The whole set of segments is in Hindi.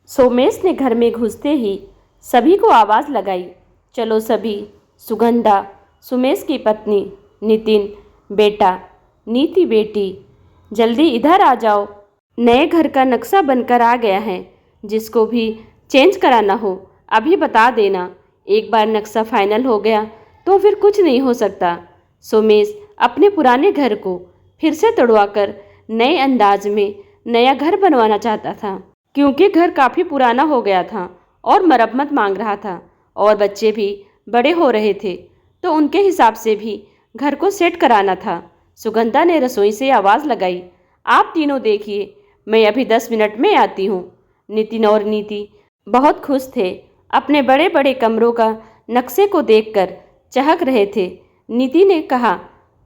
सोमेश ने घर में घुसते ही सभी को आवाज़ लगाई, चलो सभी। सुगंधा, सुमेश की पत्नी, नितिन बेटा, नीति बेटी, जल्दी इधर आ जाओ। नए घर का नक्शा बनकर आ गया है, जिसको भी चेंज कराना हो अभी बता देना। एक बार नक्शा फाइनल हो गया तो फिर कुछ नहीं हो सकता। सोमेश अपने पुराने घर को फिर से तोड़वाकर नए अंदाज में नया घर बनवाना चाहता था, क्योंकि घर काफ़ी पुराना हो गया था और मरम्मत मांग रहा था और बच्चे भी बड़े हो रहे थे, तो उनके हिसाब से भी घर को सेट कराना था। सुगंधा ने रसोई से आवाज़ लगाई, आप तीनों देखिए, मैं अभी 10 मिनट में आती हूँ। नितिन और नीति बहुत खुश थे, अपने बड़े बड़े कमरों का नक्शे को देखकर चहक रहे थे। नीति ने कहा,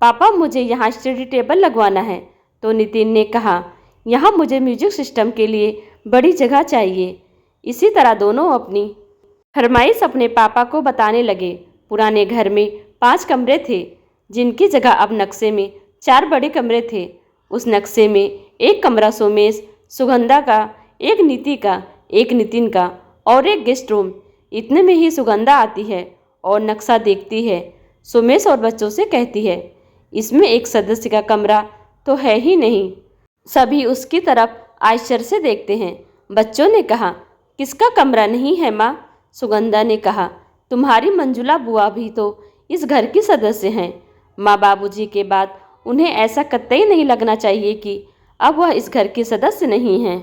पापा मुझे यहाँ स्टडी टेबल लगवाना है। तो नितिन ने कहा, यहाँ मुझे म्यूजिक सिस्टम के लिए बड़ी जगह चाहिए। इसी तरह दोनों अपनी फरमाइश अपने पापा को बताने लगे। पुराने घर में 5 कमरे थे, जिनकी जगह अब नक्शे में 4 बड़े कमरे थे। उस नक्शे में एक कमरा सोमेश, सुगंधा का, एक नीति का, एक नितिन का और एक गेस्ट रूम। इतने में ही सुगंधा आती है और नक्शा देखती है। सोमेश और बच्चों से कहती है, इसमें एक सदस्य का कमरा तो है ही नहीं। सभी उसकी तरफ आश्चर्य से देखते हैं। बच्चों ने कहा, किसका कमरा नहीं है माँ? सुगंधा ने कहा, तुम्हारी मंजुला बुआ भी तो इस घर की सदस्य हैं। माँ बाबूजी के बाद उन्हें ऐसा कतई नहीं लगना चाहिए कि अब वह इस घर के सदस्य नहीं हैं।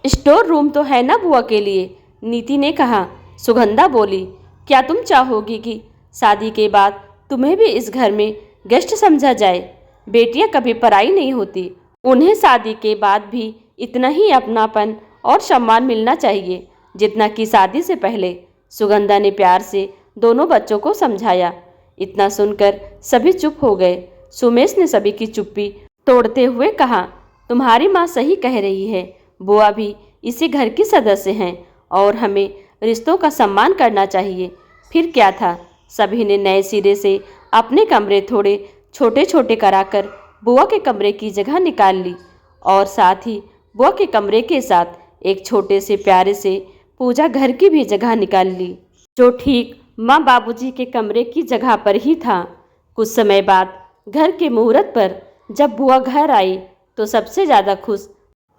स्टोर रूम तो है ना बुआ के लिए, नीति ने कहा। सुगंधा बोली, क्या तुम चाहोगी कि शादी के बाद तुम्हें भी इस घर में गेस्ट समझा जाए? बेटियां कभी पराई नहीं होती, उन्हें शादी के बाद भी इतना ही अपनापन और सम्मान मिलना चाहिए जितना कि शादी से पहले। सुगंधा ने प्यार से दोनों बच्चों को समझाया। इतना सुनकर सभी चुप हो गए। सुमेश ने सभी की चुप्पी तोड़ते हुए कहा, तुम्हारी माँ सही कह रही है, बुआ भी इसी घर की सदस्य हैं और हमें रिश्तों का सम्मान करना चाहिए। फिर क्या था, सभी ने नए सिरे से अपने कमरे थोड़े छोटे छोटे कराकर बुआ के कमरे की जगह निकाल ली और साथ ही बुआ के कमरे के साथ एक छोटे से प्यारे से पूजा घर की भी जगह निकाल ली, जो ठीक माँ बाबूजी के कमरे की जगह पर ही था। कुछ समय बाद घर के मुहूर्त पर जब बुआ घर आई तो सबसे ज़्यादा खुश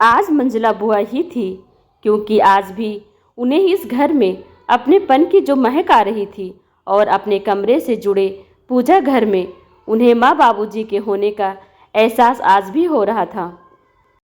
आज मंजुला बुआ ही थी, क्योंकि आज भी उन्हें इस घर में अपनेपन की जो महक आ रही थी और अपने कमरे से जुड़े पूजा घर में उन्हें माँ बाबूजी के होने का एहसास आज भी हो रहा था।